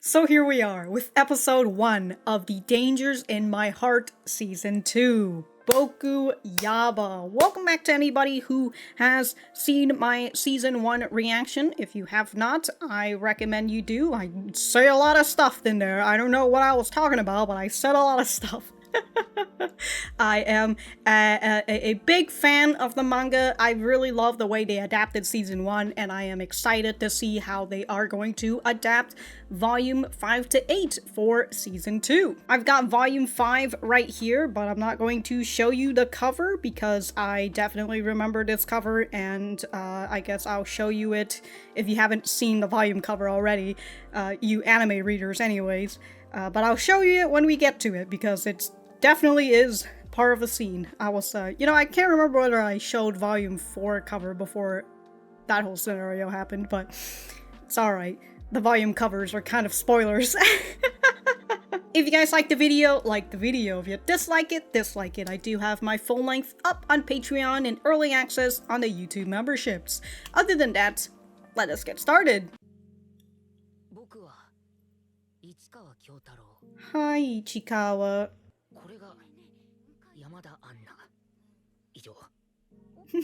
So here we are with episode 1 of The Dangers in My Heart Season 2. BokuYaba. Welcome back to anybody who has seen my Season 1 reaction. If you have not, I recommend you do. I say a lot of stuff in there. I don't know what I was talking about, but I said a lot of stuff. I am a big fan of the manga. I really love the way they adapted Season 1, and I am excited to see how they are going to adapt Volume 5 to 8 for Season 2. I've got Volume 5 right here, but I'm not going to show you the cover because I definitely remember this cover, and I guess I'll show you it if you haven't seen the volume cover already, you anime readers anyways. But I'll show you it when we get to it because it's definitely is part of the scene. I was, I can't remember whether I showed Volume 4 cover before that whole scenario happened, but it's alright. The volume covers are kind of spoilers. If you guys like the video, like the video. If you dislike it, dislike it. I do have my full length up on Patreon and early access on the YouTube memberships. Other than that, let us get started. Hi, Ichikawa.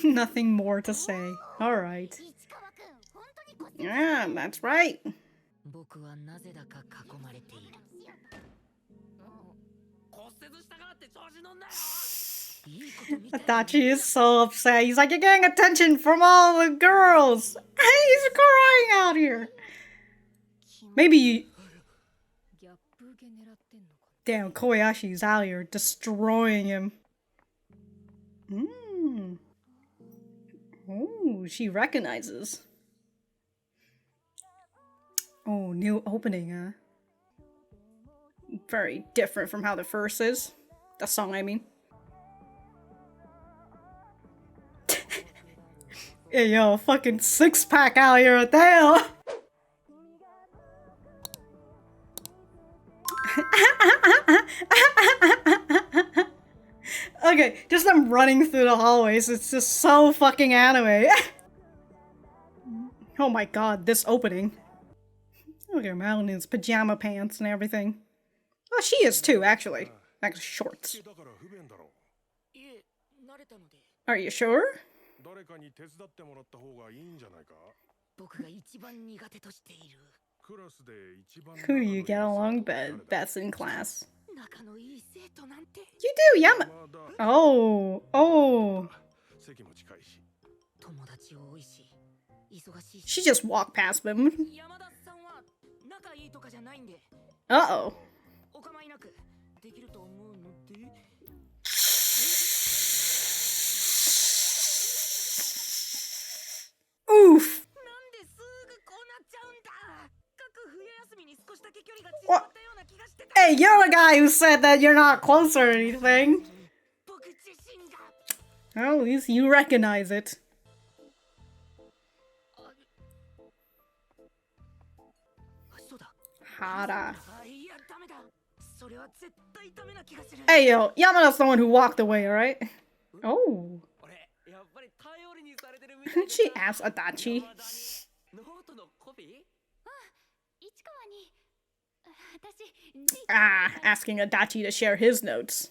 Nothing more to say. Alright. Yeah, that's right. Adachi is so upset. He's like, you're getting attention from all the girls. He's crying out here. Maybe you... Damn, Kobayashi's out here destroying him. Oh, she recognizes. Oh, new opening, huh? Very different from how the first is. The song, I mean. Hey, yo, fucking six-pack out here, what the hell? Okay, just them running through the hallways, it's just so fucking anime. Oh my god, this opening. Look at Melanin's pajama pants and everything. Oh, she is too, actually. Like shorts. Are you sure? Who do you get along best in class? You do, Yamada. Oh. She just walked past him. Uh-oh. Oof. What? Hey, you're the guy who said that you're not close or anything. Well, at least you recognize it. Hara. Hey, yo, Yamada's the one who walked away, alright? Oh. She asked Adachi. Asking Adachi to share his notes.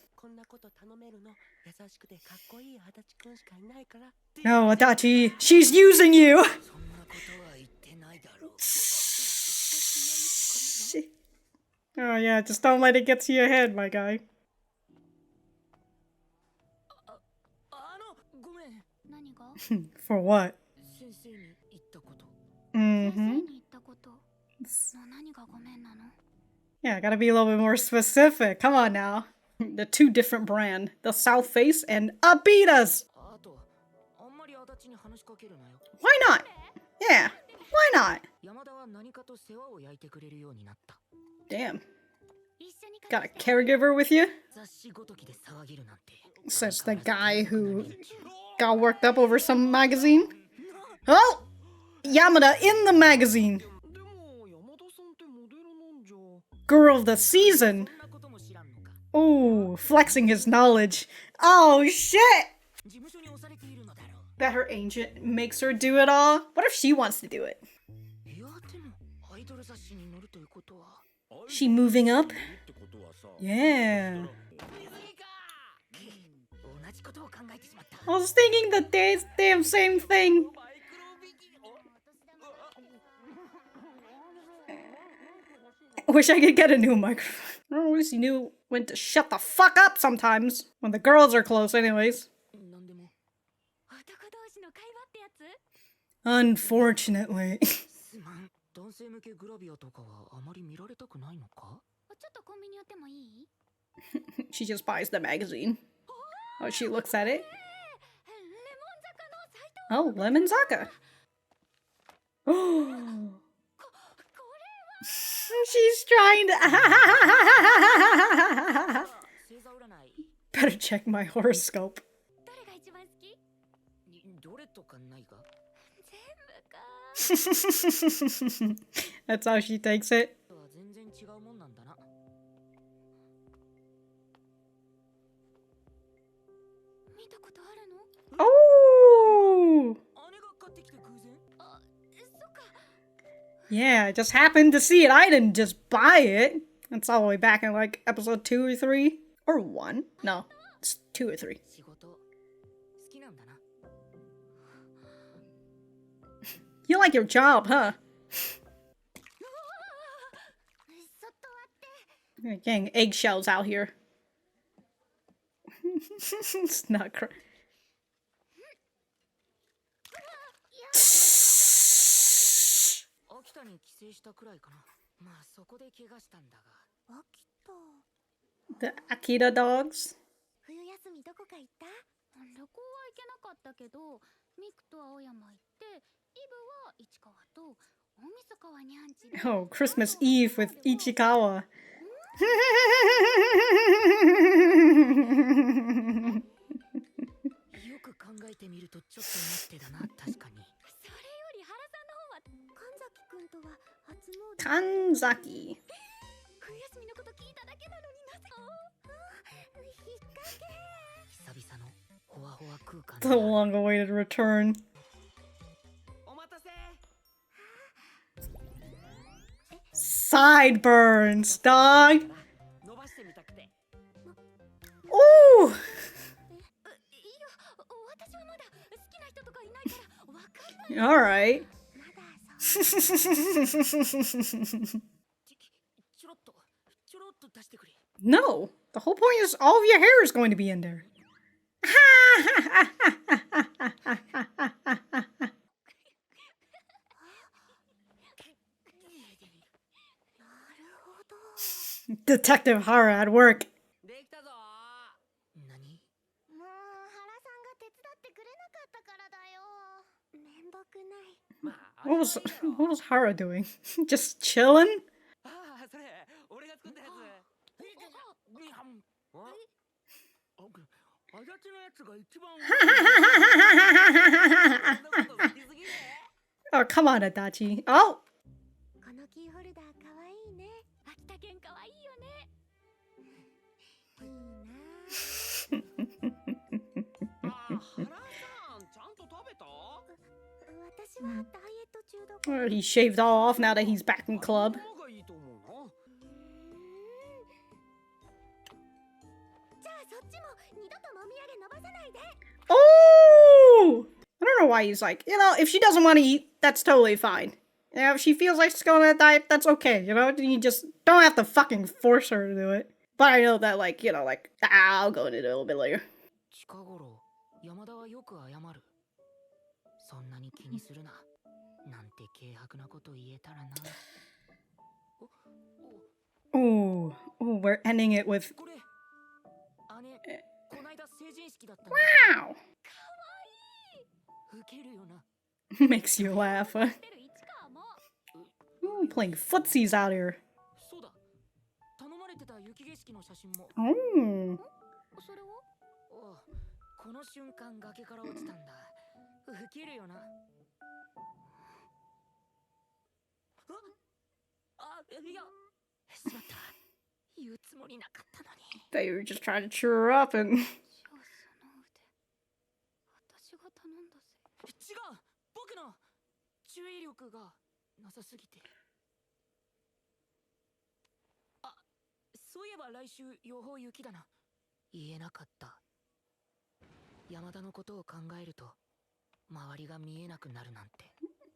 No, Adachi, she's using you! Oh yeah, just don't let it get to your head, my guy. For what? Yeah, gotta be a little bit more specific. Come on now. The two different brand. The South Face and Abitas! Why not? Yeah, why not? Damn. Got a caregiver with you? Says the guy who got worked up over some magazine. Oh! Yamada in the magazine! Girl of the season! Ooh, flexing his knowledge. Oh shit! Bet her agent makes her do it all. What if she wants to do it? She moving up? Yeah. I was thinking the damn same thing. I wish I could get a new microphone. I at least you knew when to shut the fuck up sometimes. When the girls are close anyways. Unfortunately. She just buys the magazine. Oh, she looks at it. Oh, Lemon Zaka. Oh. She's trying to. Better check my horoscope. That's how she takes it. Oh! Yeah, I just happened to see it. I didn't just buy it. It's all the way back in like episode 2 or 3. Or 1. No, it's 2 or 3. You like your job, huh? You're getting eggshells out here. It's not correct. The Akita dogs? Oh, Christmas Eve with Ichikawa. Kanzaki. The long-awaited return. Sideburns, dog. Ooh. All right. No, the whole point is all of your hair is going to be in there. Detective Hara at work. What was Hara doing? Just chilling? Oh, come on, Adachi. Oh! Oh, he shaved all off now that he's back in club. Oh! I don't know why he's like, you know, if she doesn't want to eat, that's totally fine. You know, if she feels like she's going on a diet, that's okay, you know? You just don't have to fucking force her to do it. But I know that, like, you know, like, I'll go into it a little bit later. Ooh, we're ending it with... Wow! Makes you laugh, huh? Ooh, playing footsies out here. Oh. They were just trying to cheer her up and...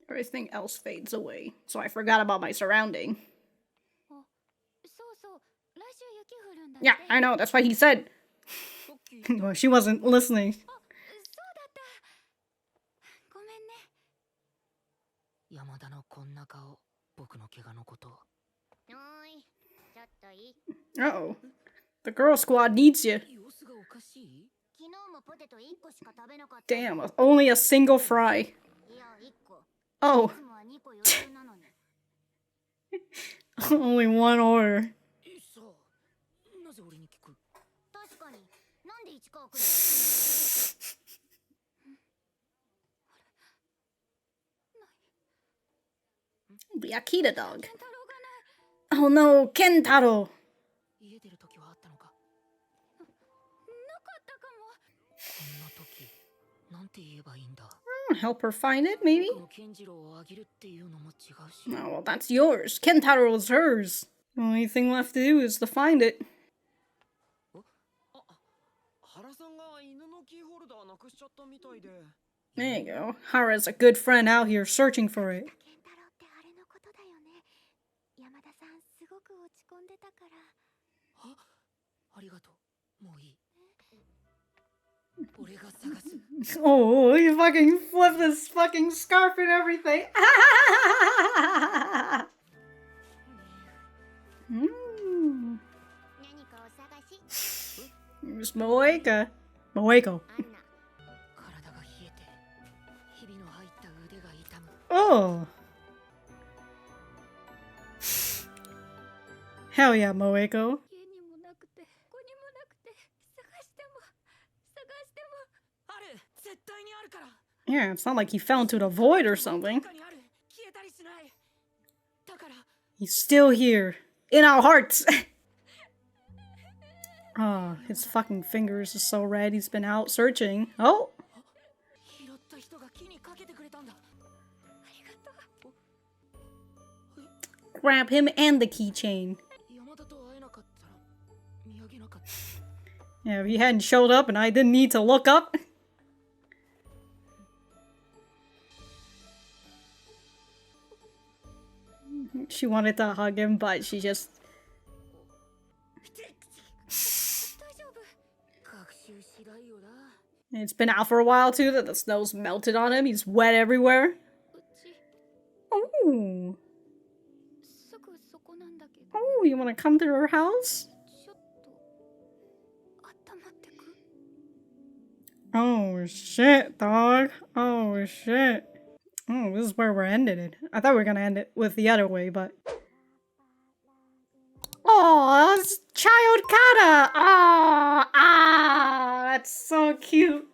Everything else fades away, so I forgot about my surrounding. Yeah, I know, that's what he said. Well, she wasn't listening. Uh-oh. The girl squad needs you. Damn, only a single fry. Oh. Only one order. The Akita dog. Oh no, Kentaro. Help her find it, maybe? Oh, well, that's yours. Kentaro's hers. The only thing left to do is to find it. There you go. Hara's a good friend out here searching for it. Oh, he fucking flipped this fucking scarf and everything. It's Moeko. Moeko. Oh. Hell yeah, Moeko. Yeah, it's not like he fell into the void or something. He's still here. In our hearts! Oh, his fucking fingers are so red. He's been out searching. Oh! Grab him and the keychain. Yeah, if he hadn't showed up and I didn't need to look up. She wanted to hug him, but she just... It's been out for a while too, that the snow's melted on him. He's wet everywhere. Oh. Oh, you want to come to her house? Oh shit, dog. Oh shit. Oh, this is where we're ending it. I thought we were gonna end it with the other way, but... Oh, that's child Kana! Oh, that's so cute.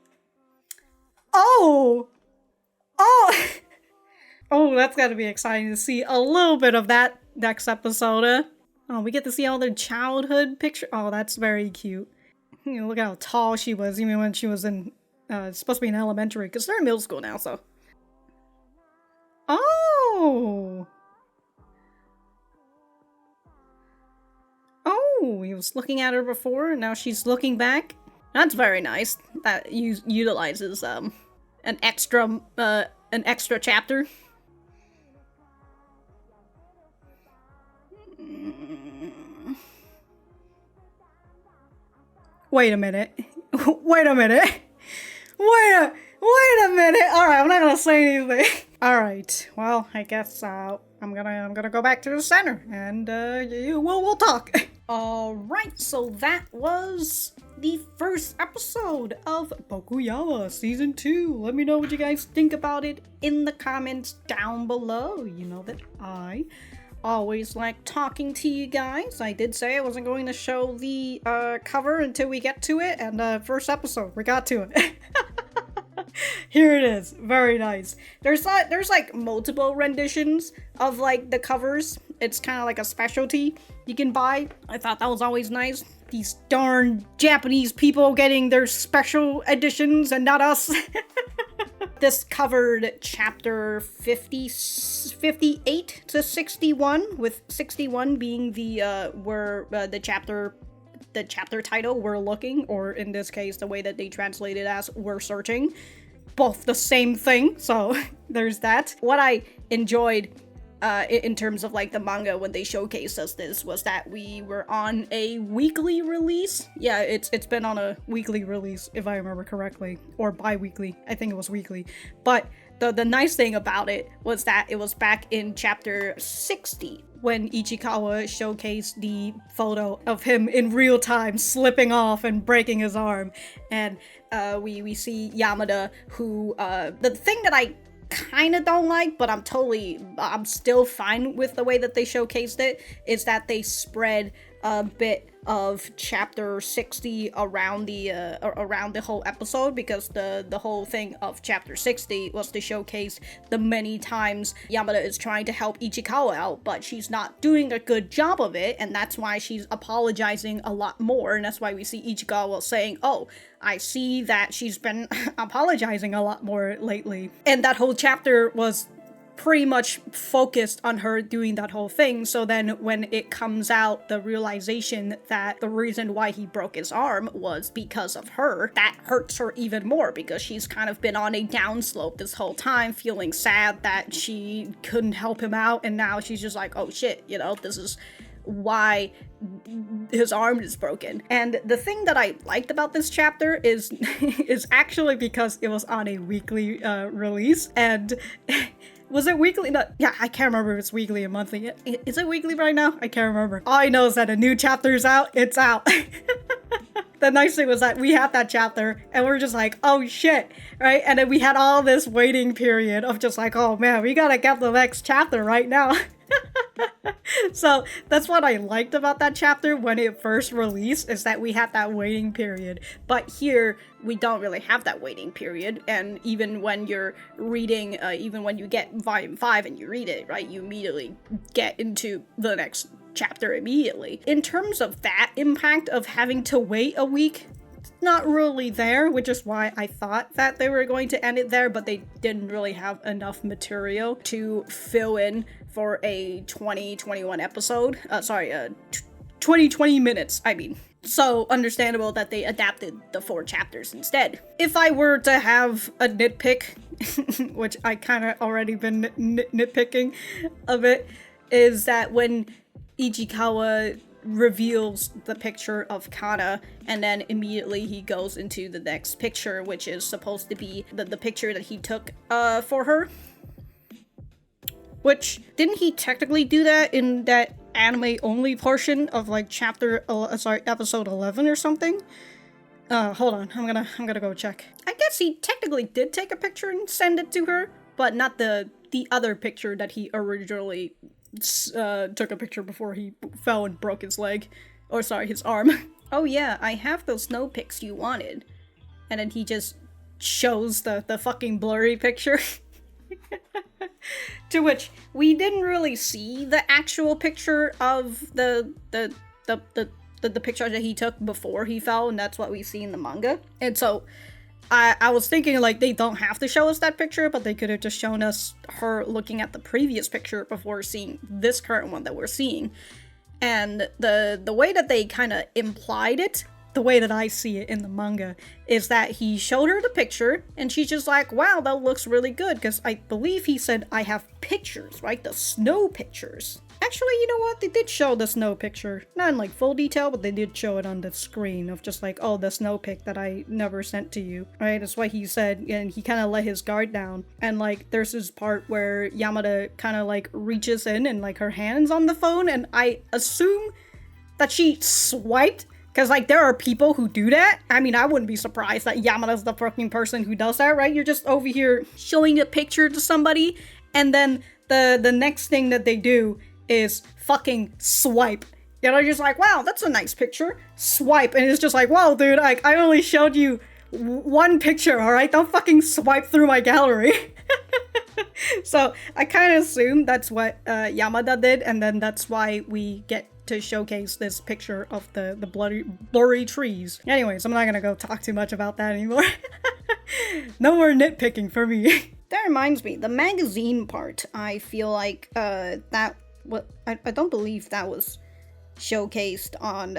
Oh! Oh! Oh, that's gotta be exciting to see a little bit of that next episode. Oh, we get to see all their childhood pictures. Oh, that's very cute. You know, look how tall she was, even when she was in... supposed to be in elementary, because they're in middle school now, so... Oh! Oh, he was looking at her before, and now she's looking back. That's very nice. That utilizes an extra chapter. Wait a minute. Wait a minute. Wait a minute. All right, I'm not gonna say anything. All right. Well, I guess I'm gonna go back to the center, and we'll talk. All right. So that was the first episode of BokuYaba Season 2. Let me know what you guys think about it in the comments down below. You know that I always like talking to you guys. I did say I wasn't going to show the cover until we get to it, and first episode, we got to it. Here it is. Very nice. There's like multiple renditions of like the covers. It's kind of like a specialty you can buy. I thought that was always nice. These darn Japanese people getting their special editions and not us. this covered chapter 58 to 61, with 61 being the chapter title, We're Looking, or in this case, the way that they translate it as We're Searching. Both the same thing, so there's that. What I enjoyed in terms of like the manga when they showcased us this was that we were on a weekly release. Yeah, it's been on a weekly release, if I remember correctly, or bi-weekly. I think it was weekly. But the nice thing about it was that it was back in chapter 60 when Ichikawa showcased the photo of him in real time slipping off and breaking his arm. And we see Yamada, who the thing that I kind of don't like, but I'm still fine with the way that they showcased it, is that they spread a bit of chapter 60 around the whole episode, because the whole thing of chapter 60 was to showcase the many times Yamada is trying to help Ichikawa out, but she's not doing a good job of it, and that's why she's apologizing a lot more, and that's why we see Ichikawa saying, oh, I see that she's been apologizing a lot more lately. And that whole chapter was pretty much focused on her doing that whole thing. So then when it comes out, the realization that the reason why he broke his arm was because of her, that hurts her even more, because she's kind of been on a downslope this whole time, feeling sad that she couldn't help him out, and now she's just like, oh shit, this is why his arm is broken. And the thing that I liked about this chapter is actually because it was on a weekly release, and was it weekly? No, yeah, I can't remember if it's weekly or monthly. Is it weekly right now? I can't remember. All I know is that a new chapter is out. It's out. The nice thing was that we had that chapter and we're just like, oh shit, right? And then we had all this waiting period of just like, oh man, we gotta get the next chapter right now. So that's what I liked about that chapter when it first released, is that we had that waiting period. But here we don't really have that waiting period, and even when you're reading, even when you get volume 5 and you read it, right, you immediately get into the next chapter immediately. In terms of that impact of having to wait a week, it's not really there, which is why I thought that they were going to end it there, but they didn't really have enough material to fill in for a 2021 episode. 20 minutes, I mean. So understandable that they adapted the 4 chapters instead. If I were to have a nitpick, which I kind of already been nitpicking a bit, is that when Ichikawa reveals the picture of Kana, and then immediately he goes into the next picture, which is supposed to be the picture that he took for her. Which, didn't he technically do that in that anime only portion of like episode 11 or something? Hold on, I'm gonna go check. I guess he technically did take a picture and send it to her, but not the other picture that he originally took a picture before he fell and broke his leg. Or sorry, his arm. Oh yeah, I have those snow pics you wanted. And then he just shows the fucking blurry picture. To which we didn't really see the actual picture of the picture that he took before he fell, and that's what we see in the manga. And so I was thinking, like, they don't have to show us that picture, but they could have just shown us her looking at the previous picture before seeing this current one that we're seeing. And the way that they kind of implied it, the way that I see it in the manga, is that he showed her the picture, and she's just like, wow, that looks really good, because I believe he said, I have pictures, right? The snow pictures. Actually, you know what? They did show the snow picture. Not in, like, full detail, but they did show it on the screen of just like, oh, the snow pic that I never sent to you, right? That's why he said, and he kind of let his guard down. And, like, there's this part where Yamada kind of, like, reaches in and, like, her hand's on the phone, and I assume that she swiped. Because, like, there are people who do that. I mean, I wouldn't be surprised that Yamada's the fucking person who does that, right? You're just over here showing a picture to somebody, and then the next thing that they do is fucking swipe. You know, you're just like, wow, that's a nice picture. Swipe. And it's just like, whoa, dude, I only showed you one picture, alright? Don't fucking swipe through my gallery. So, I kind of assume that's what Yamada did, and then that's why we get to showcase this picture of the blurry trees. Anyways, I'm not gonna go talk too much about that anymore. No more nitpicking for me. That reminds me, the magazine part, I feel like I don't believe that was showcased on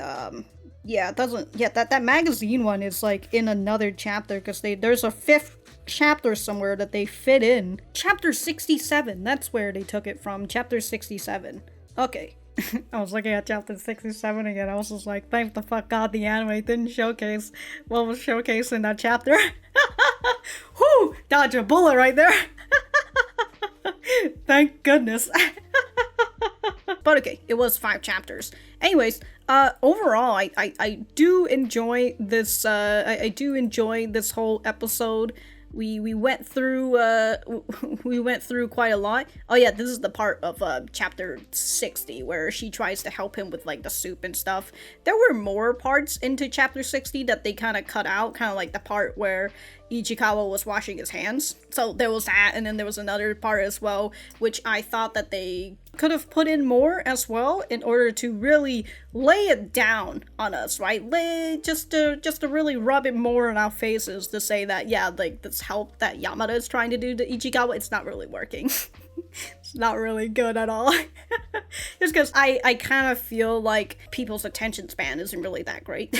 that magazine one is like in another chapter, because there's a 5th chapter somewhere that they fit in. Chapter 67, that's where they took it from. Chapter 67. Okay. I was looking at chapter 67 again. I was just like, thank the fuck God the anime didn't showcase what was showcased in that chapter. Whew! Dodge a bullet right there. Thank goodness. But okay, it was 5 chapters. Anyways, overall, I do enjoy this. I do enjoy this whole episode. We went through quite a lot. Oh yeah, this is the part of chapter 60 where she tries to help him with like the soup and stuff. There were more parts into chapter 60 that they kind of cut out, kind of like the part where Ichikawa was washing his hands. So there was that, and then there was another part as well, which I thought that they could have put in more as well in order to really lay it down on us, right? Just to really rub it more in our faces to say that, yeah, like this help that Yamada is trying to do to Ichikawa, it's not really working. It's not really good at all. Just because I kind of feel like people's attention span isn't really that great.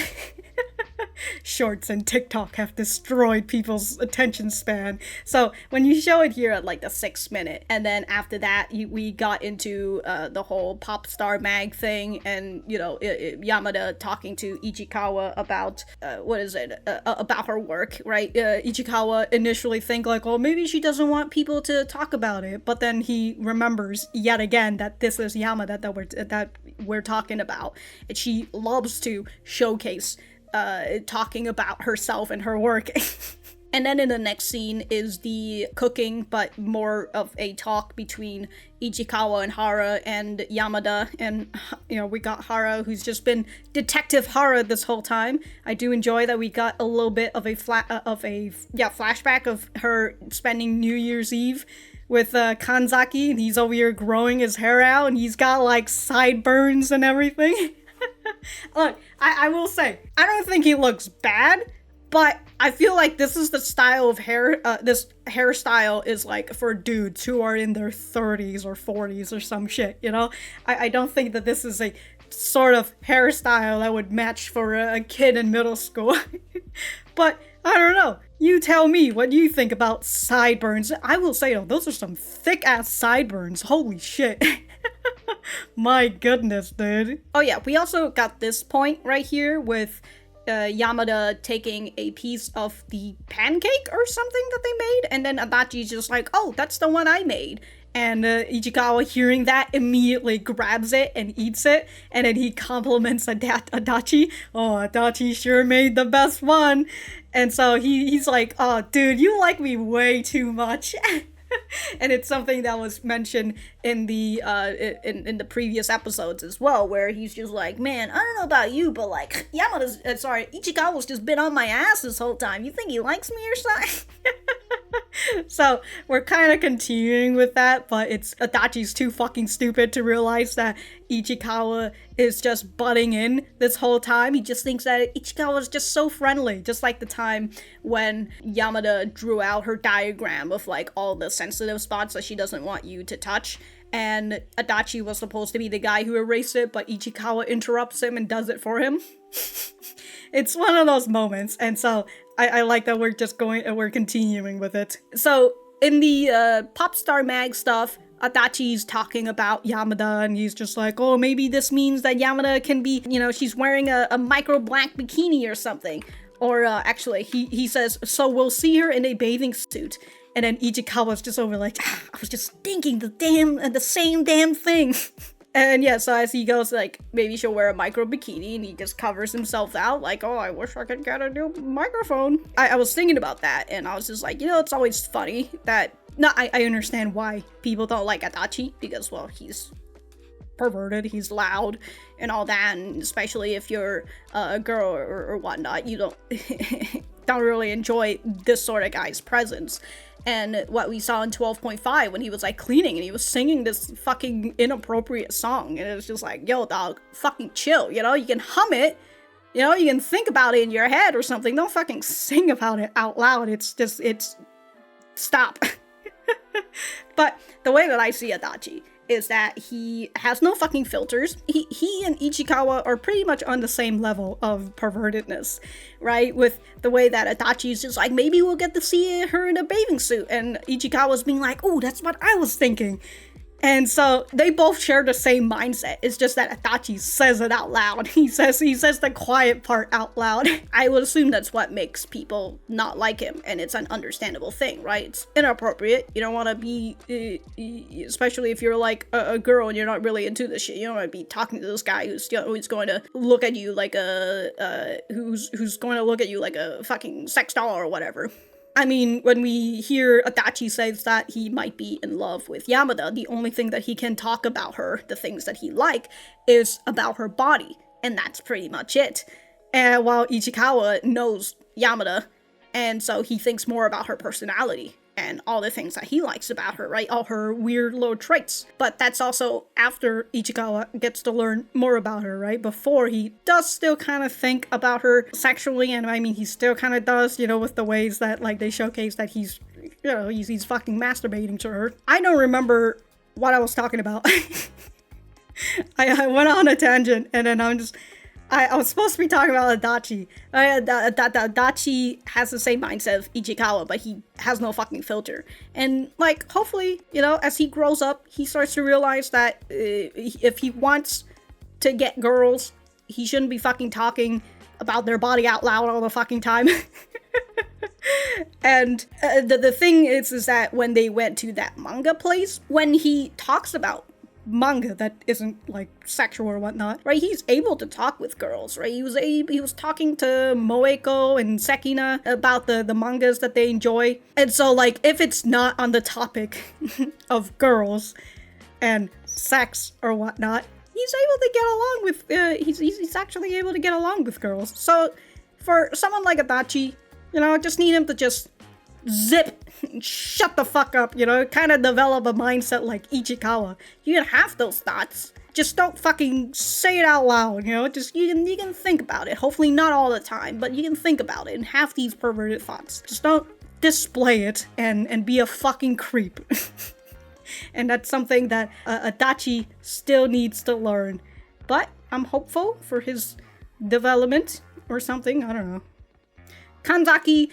Shorts and TikTok have destroyed people's attention span. So when you show it here at like the 6th minute, and then after that we got into the whole pop star mag thing, and you know Yamada talking to Ichikawa about about her work, right? Ichikawa initially think like, oh, maybe she doesn't want people to talk about it, but then he remembers yet again that this is Yamada that we're talking about, and she loves to showcase talking about herself and her work. And then in the next scene is the cooking, but more of a talk between Ichikawa and Hara and Yamada. And, you know, we got Hara, who's just been Detective Hara this whole time. I do enjoy that we got a little bit of a flashback of her spending New Year's Eve with Kanzaki, and he's over here growing his hair out, and he's got like sideburns and everything. Look, I will say, I don't think he looks bad, but I feel like this is the style of hair, this hairstyle is like for dudes who are in their 30s or 40s or some shit, you know? I don't think that this is a sort of hairstyle that would match for a kid in middle school. But I don't know. You tell me what you think about sideburns. I will say though, those are some thick ass sideburns. Holy shit. My goodness, dude. Oh yeah, we also got this point right here with Yamada taking a piece of the pancake or something that they made, and then Adachi's just like, oh, that's the one I made. And Ichikawa, hearing that, immediately grabs it and eats it, and then he compliments Adachi. Oh, Adachi sure made the best one. And so he's like, oh, dude, you like me way too much. And it's something that was mentioned in the in the previous episodes as well, where he's just like, man, I don't know about you, but like Ichikawa's just been on my ass this whole time. You think he likes me or something? So we're kind of continuing with that, but it's Adachi's too fucking stupid to realize that Ichikawa is just butting in this whole time. He just thinks that Ichikawa is just so friendly, just like the time when Yamada drew out her diagram of like all the sensitive spots that she doesn't want you to touch, and Adachi was supposed to be the guy who erased it, but Ichikawa interrupts him and does it for him. It's one of those moments, and so I like that we're continuing with it. So in the pop star mag stuff, Adachi's talking about Yamada, and he's just like, oh, maybe this means that Yamada can be, you know, she's wearing a micro black bikini or something. Or actually, he says, so we'll see her in a bathing suit. And then Ichikawa's just over like, I was just thinking the same damn thing. And yeah, so as he goes, like, maybe she'll wear a micro bikini, and he just covers himself out, like, oh, I wish I could get a new microphone. I was thinking about that, and I was just like, you know, it's always funny that, I understand why people don't like Adachi, because, well, he's perverted, he's loud, and all that, and especially if you're a girl or whatnot, you don't really enjoy this sort of guy's presence. And what we saw in 12.5 when he was like cleaning and he was singing this fucking inappropriate song, and it was just like, yo dog, fucking chill, you know, you can hum it, You know, you can think about it in your head or something. Don't fucking sing about it out loud. It's stop. But the way that I see Adachi is that he has no fucking filters. He and Ichikawa are pretty much on the same level of pervertedness, right? With the way that Adachi's just like, maybe we'll get to see her in a bathing suit, and Ichikawa's being like, oh, that's what I was thinking. And so they both share the same mindset. It's just that Adachi says it out loud. He says the quiet part out loud. I would assume that's what makes people not like him, and it's an understandable thing, right? It's inappropriate. You don't want to be, especially if you're like a girl and you're not really into this shit. You don't want to be talking to this guy who's going to look at you like who's going to look at you like a fucking sex doll or whatever. I mean, when we hear Adachi says that he might be in love with Yamada, the only thing that he can talk about her, the things that he like, is about her body. And that's pretty much it. And while Ichikawa knows Yamada, and so he thinks more about her personality and all the things that he likes about her, right? All her weird little traits. But that's also after Ichikawa gets to learn more about her, right? Before, he does still kind of think about her sexually, and I mean, he still kind of does, you know, with the ways that, like, they showcase that he's, you know, he's fucking masturbating to her. I don't remember what I was talking about. I went on a tangent, and then I was supposed to be talking about Adachi. Adachi has the same mindset of Ichikawa, but he has no fucking filter. And, like, hopefully, you know, as he grows up, he starts to realize that if he wants to get girls, he shouldn't be fucking talking about their body out loud all the fucking time. And the thing is that when they went to that manga place, when he talks about manga that isn't like sexual or whatnot, right? He's able to talk with girls, right? He was talking to Moeko and Sekina about the mangas that they enjoy. And so, like, if it's not on the topic of girls and sex or whatnot, he's able to get along with he's actually able to get along with girls. So for someone like Adachi, you know, just need him to just zip, shut the fuck up, you know, kind of develop a mindset like Ichikawa. You can have those thoughts, just don't fucking say it out loud, you know, just you can think about it. Hopefully not all the time, but you can think about it and have these perverted thoughts. Just don't display it and be a fucking creep. And that's something that Adachi still needs to learn. But I'm hopeful for his development or something, I don't know. Kanzaki,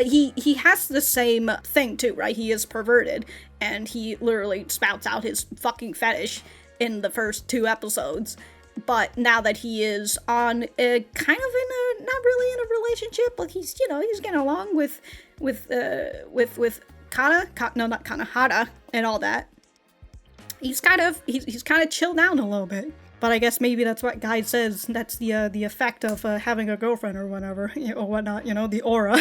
he has the same thing too, right? He is perverted, and he literally spouts out his fucking fetish in the first 2 episodes. But now that he is on kind of in a, not really in a relationship, but he's, you know, he's getting along with Kana, no, not Kana, Hara, and all that. He's kind of chilled down a little bit. But I guess maybe that's what Guy says. That's the effect of having a girlfriend or whatever, or whatnot. You know, the aura.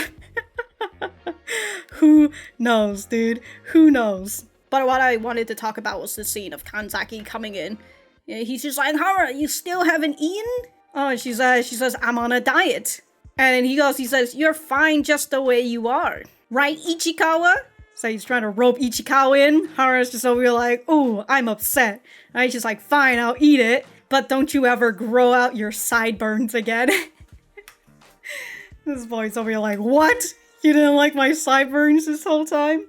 Who knows, dude? Who knows? But what I wanted to talk about was the scene of Kanzaki coming in. He's just like, Hara, you still haven't eaten? Oh, she says, I'm on a diet. And then he says, you're fine just the way you are. Right, Ichikawa? So he's trying to rope Ichikawa in. Hara's just over here like, ooh, I'm upset. And he's just like, fine, I'll eat it. But don't you ever grow out your sideburns again. This boy's over here like, what? You didn't like my sideburns this whole time?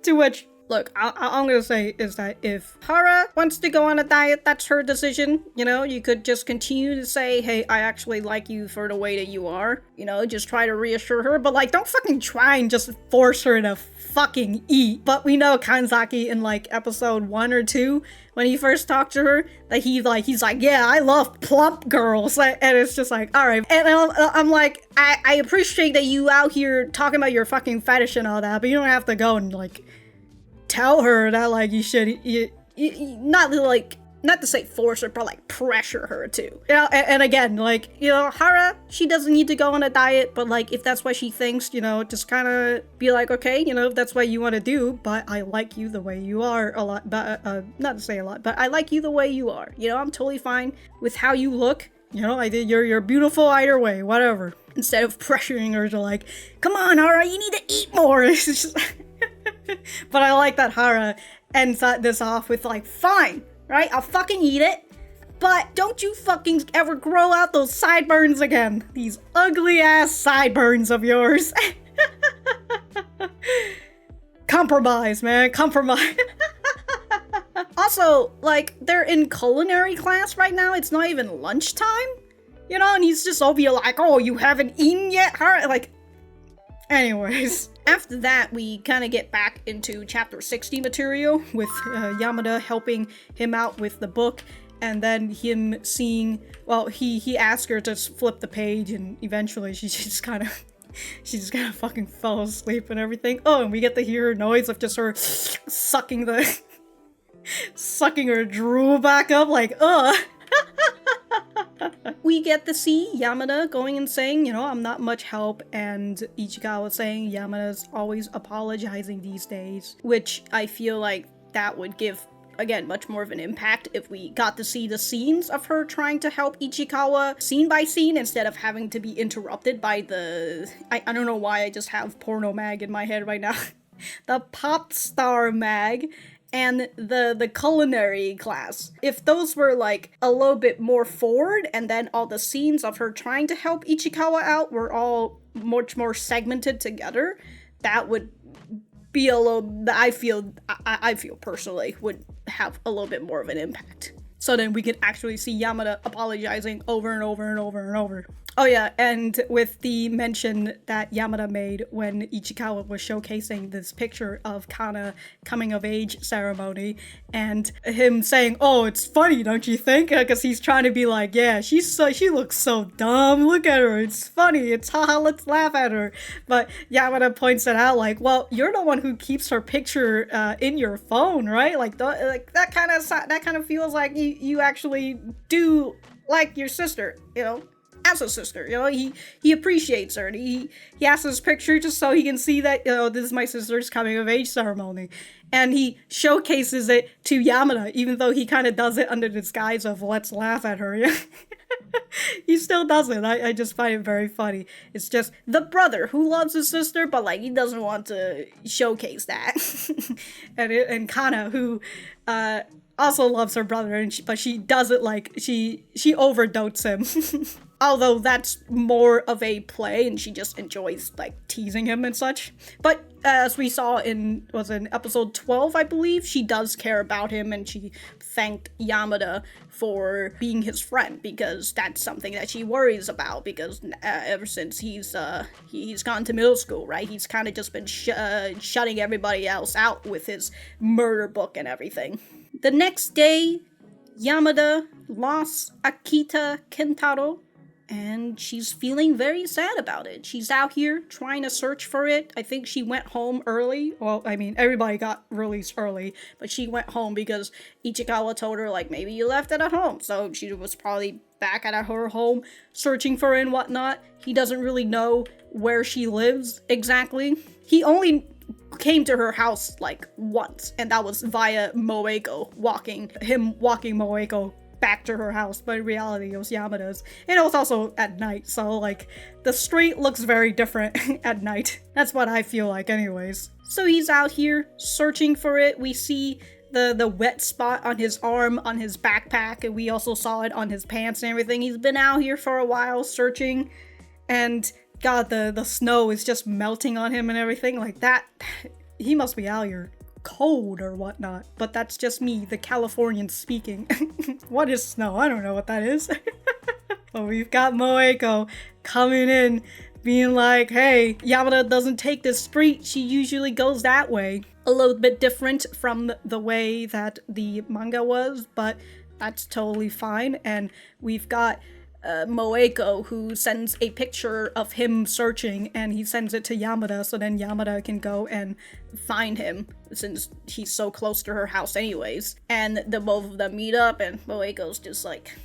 To which, look, I'm gonna say is that if Hara wants to go on a diet, that's her decision. You know, you could just continue to say, hey, I actually like you for the way that you are. You know, just try to reassure her. But, like, don't fucking try and just force her to fucking eat. But we know Kanzaki in, like, episode 1 or 2, when he first talked to her, that he's like, yeah, I love plump girls. And it's just like, all right. And I'm like, I appreciate that you out here talking about your fucking fetish and all that, but you don't have to go and, like, tell her that, like, not to say force her, but, like, pressure her to. You know, and again, like, you know, Hara, she doesn't need to go on a diet, but, like, if that's what she thinks, you know, just kind of be like, okay, you know, if that's what you want to do, but I like you the way you are a lot, but, not to say a lot, but I like you the way you are. You know, I'm totally fine with how you look. You know, you're beautiful either way, whatever. Instead of pressuring her to, like, come on, Hara, you need to eat more. It's just... But I like that Hara ends this off with, like, fine, right? I'll fucking eat it, But don't you fucking ever grow out those sideburns again. These ugly ass sideburns of yours. Compromise, man. Compromise. Also, like, they're in culinary class right now. It's not even lunchtime. You know, and he's just over here like, oh, you haven't eaten yet? Hara? Like, anyways. After that, we kind of get back into chapter 60 material with Yamada helping him out with the book. And then him seeing, well, he asked her to flip the page, and eventually she just kind of fucking fell asleep and everything. Oh, and we get to hear her noise of just her sucking her drool back up, like, ugh. We get to see Yamada going and saying, you know, I'm not much help, and Ichikawa saying Yamada's always apologizing these days, which I feel like that would give, again, much more of an impact if we got to see the scenes of her trying to help Ichikawa scene by scene instead of having to be interrupted by the... I don't know why I just have porno mag in my head right now. The pop star mag and the culinary class. If those were like a little bit more forward, and then all the scenes of her trying to help Ichikawa out were all much more segmented together, that would be a little, I feel personally would have a little bit more of an impact. So then we can actually see Yamada apologizing over and over and over and over. Oh yeah, and with the mention that Yamada made when Ichikawa was showcasing this picture of Kana coming of age ceremony, and him saying, oh, it's funny, don't you think? Because he's trying to be like, yeah, she looks so dumb, look at her, it's funny, it's haha, let's laugh at her. But Yamada points it out like, well, you're the one who keeps her picture in your phone, right? Like, that kind of feels like you actually do like your sister, you know? As a sister, you know, he appreciates her, and he has his picture just so he can see that, you know, this is my sister's coming of age ceremony, and he showcases it to Yamada, even though he kind of does it under the disguise of let's laugh at her. Yeah. He still does it. I just find it very funny. It's just the brother who loves his sister, but like he doesn't want to showcase that. and Kana, who also loves her brother, but she does it like she overdotes him. Although that's more of a play, and she just enjoys, like, teasing him and such. But as we saw in episode 12, I believe, she does care about him, and she thanked Yamada for being his friend, because that's something that she worries about, because ever since he's gone to middle school, right? He's kind of just been shutting everybody else out with his murder book and everything. The next day, Yamada lost Akita Kentaro, and she's feeling very sad about it. She's out here trying to search for it. I think she went home early. Well, I mean, everybody got released early, but she went home because Ichikawa told her, like, maybe you left it at home. So she was probably back at her home searching for it and whatnot. He doesn't really know where she lives exactly. He only came to her house, like, once, and that was via Moeko, walking Moeko back to her house, but in reality it was Yamada's, and it was also at night, so like the street looks very different at night. That's what I feel like anyways. So he's out here searching for it. We see the wet spot on his arm on his backpack, and we also saw it on his pants and everything. He's been out here for a while searching, and god, the snow is just melting on him and everything like that. He must be out here cold or whatnot, but that's just me, the Californian speaking. What is snow? I don't know what that is. But we've got Moeko coming in being like, hey, Yamada doesn't take this street, she usually goes that way. A little bit different from the way that the manga was, but that's totally fine. And we've got Moeko, who sends a picture of him searching, and he sends it to Yamada, so then Yamada can go and find him, since he's so close to her house anyways. And the both of them meet up, and Moeko's just like,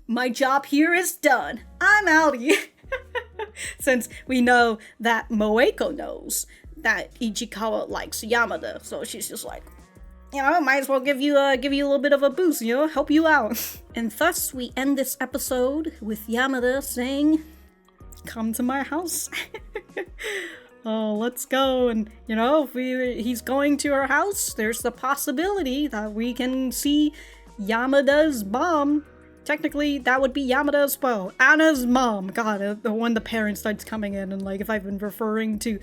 my job here is done, I'm outie. Since we know that Moeko knows that Ichikawa likes Yamada, so she's just like, you know, might as well give you a little bit of a boost, you know, help you out. And thus we end this episode with Yamada saying, come to my house. Oh, let's go. And, you know, if he's going to our house, there's the possibility that we can see Yamada's mom technically that would be Yamada as well. Anna's mom. God, when the parent starts coming in, and like if I've been referring to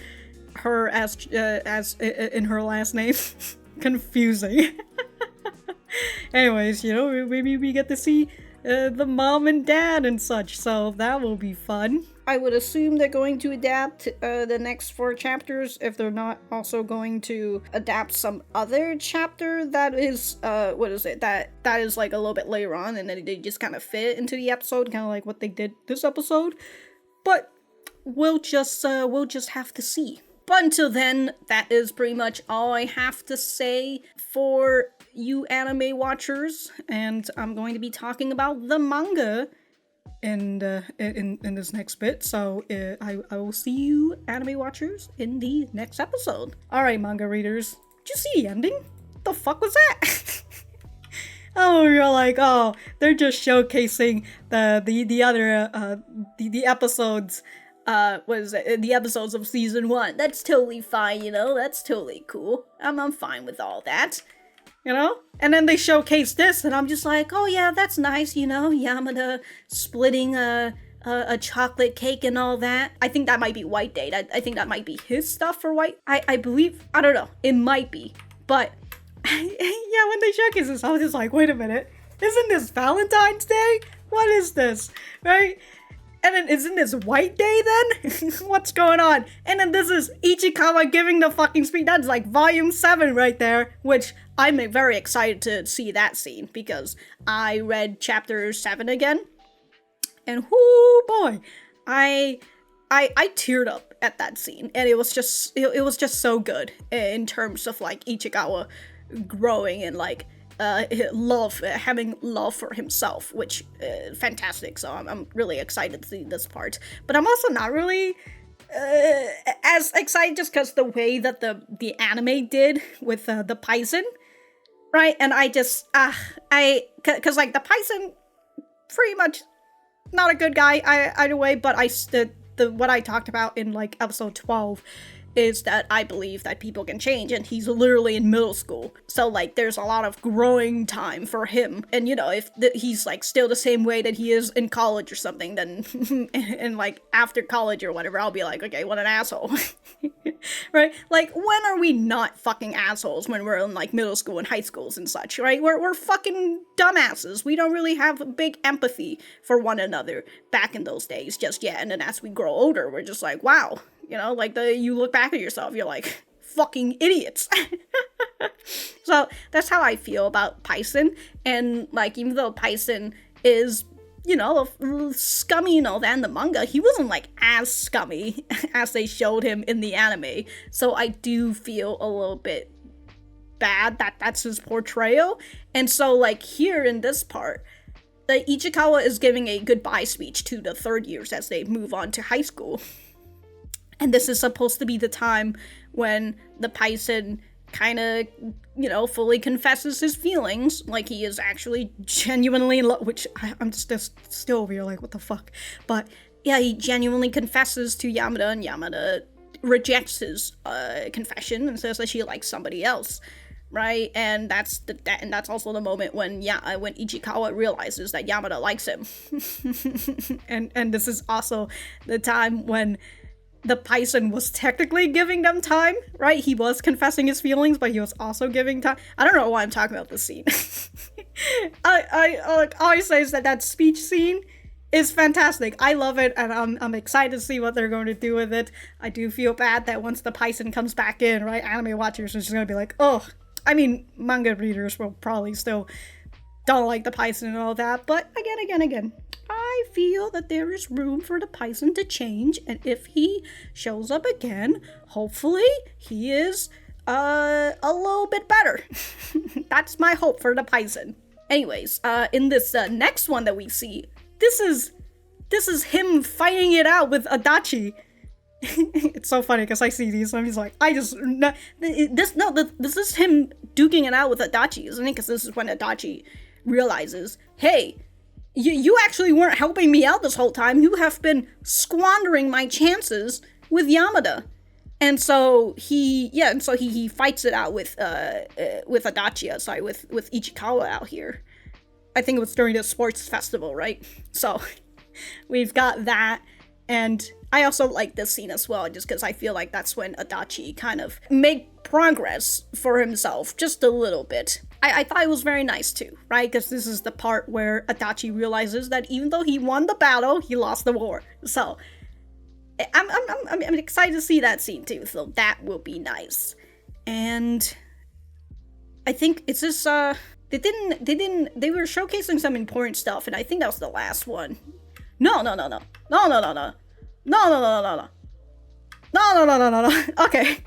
her as in her last name, confusing. Anyways, you know, maybe we get to see the mom and dad and such, so that will be fun. I would assume they're going to adapt the next 4 chapters if they're not also going to adapt some other chapter that is, that is like a little bit later on, and then they just kind of fit into the episode, kind of like what they did this episode. But we'll just have to see. But until then, that is pretty much all I have to say for you anime watchers, and I'm going to be talking about the manga in this next bit, so I will see you anime watchers in the next episode. Alright, manga readers, did you see the ending? What the fuck was that? Oh, you're like, oh, they're just showcasing the other the episodes, the episodes of season 1. That's totally fine, you know, that's totally cool. I'm fine with all that. You know? And then they showcase this, and I'm just like, oh yeah, that's nice, you know, Yamada splitting a chocolate cake and all that. I think that might be White Date. I think that might be his stuff for White. I believe, I don't know, it might be. But, yeah, when they showcase this, I was just like, wait a minute, isn't this Valentine's Day? What is this? Right? And then, isn't this White Day then? What's going on? And then this is Ichikawa giving the fucking speech. That's like volume 7 right there, which I'm very excited to see that scene, because I read chapter 7 again, and whoo boy, I teared up at that scene, and it was just so good in terms of like Ichikawa growing and like having love for himself, which fantastic. So I'm really excited to see this part, but I'm also not really as excited, just because the way that the anime did with the Pison, right? And I just because like the Pison pretty much not a good guy either way, but what I talked about in like episode 12 is that I believe that people can change, and he's literally in middle school, so like there's a lot of growing time for him. And you know, if he's like still the same way that he is in college or something, then and like after college or whatever, I'll be like, okay, what an asshole. Right? Like, when are we not fucking assholes when we're in like middle school and high schools and such, right? We're fucking dumbasses. We don't really have big empathy for one another back in those days just yet. And then as we grow older, we're just like, wow. You know, like you look back at yourself, you're like, fucking idiots. So that's how I feel about Pison. And like, even though Pison is, you know, scummy and all that in the manga, he wasn't like as scummy as they showed him in the anime. So I do feel a little bit bad that that's his portrayal. And so like here in this part, the Ichikawa is giving a goodbye speech to the third years as they move on to high school. And this is supposed to be the time when the Pison kind of, you know, fully confesses his feelings. Like, he is actually genuinely in love, which I'm just still over here like, what the fuck? But yeah, he genuinely confesses to Yamada, and Yamada rejects his confession and says that she likes somebody else. Right? And that's also the moment when when Ichikawa realizes that Yamada likes him. and this is also the time when the Pison was technically giving them time, right? He was confessing his feelings, but he was also giving time. I don't know why I'm talking about this scene. I always say is that speech scene is fantastic. I love it, and I'm excited to see what they're going to do with it. I do feel bad that once the Pison comes back in, right, anime watchers are just going to be like, oh, I mean, manga readers will probably still don't like the Pison and all that, but again, I feel that there is room for the Pison to change, and if he shows up again, hopefully he is a little bit better. That's my hope for the Pison. Anyways, in this next one that we see, this is him fighting it out with Adachi. It's so funny because I see these and he's like, this is him duking it out with Adachi, isn't it? Because this is when Adachi realizes, hey, you actually weren't helping me out this whole time. You have been squandering my chances with Yamada. And so he fights it out with Adachi, with Ichikawa out here. I think it was during the sports festival, right? So we've got that, and I also like this scene as well, just because I feel like that's when Adachi kind of made progress for himself, just a little bit. I thought it was very nice too, right? Because this is the part where Adachi realizes that even though he won the battle, he lost the war. So I'm excited to see that scene too, so that will be nice. And I think it's just, they were showcasing some important stuff, and I think that was the last one. No. Okay.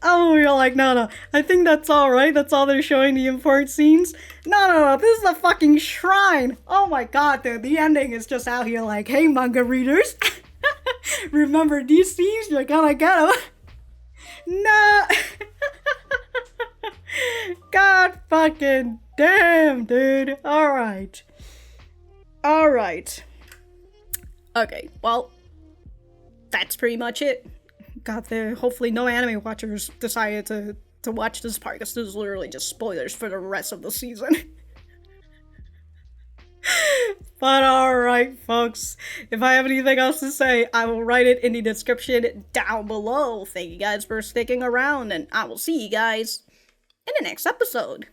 Oh, you're like, no. I think that's all right. That's all they're showing, the important scenes. No. This is a fucking shrine. Oh my god, dude. The ending is just out here like, hey, manga readers. Remember these scenes? You're gonna get them. No. God fucking damn, dude. Alright. Okay, well, that's pretty much it. God, hopefully no anime watchers decided to watch this part, because this is literally just spoilers for the rest of the season. But alright, folks, if I have anything else to say, I will write it in the description down below. Thank you guys for sticking around, and I will see you guys in the next episode.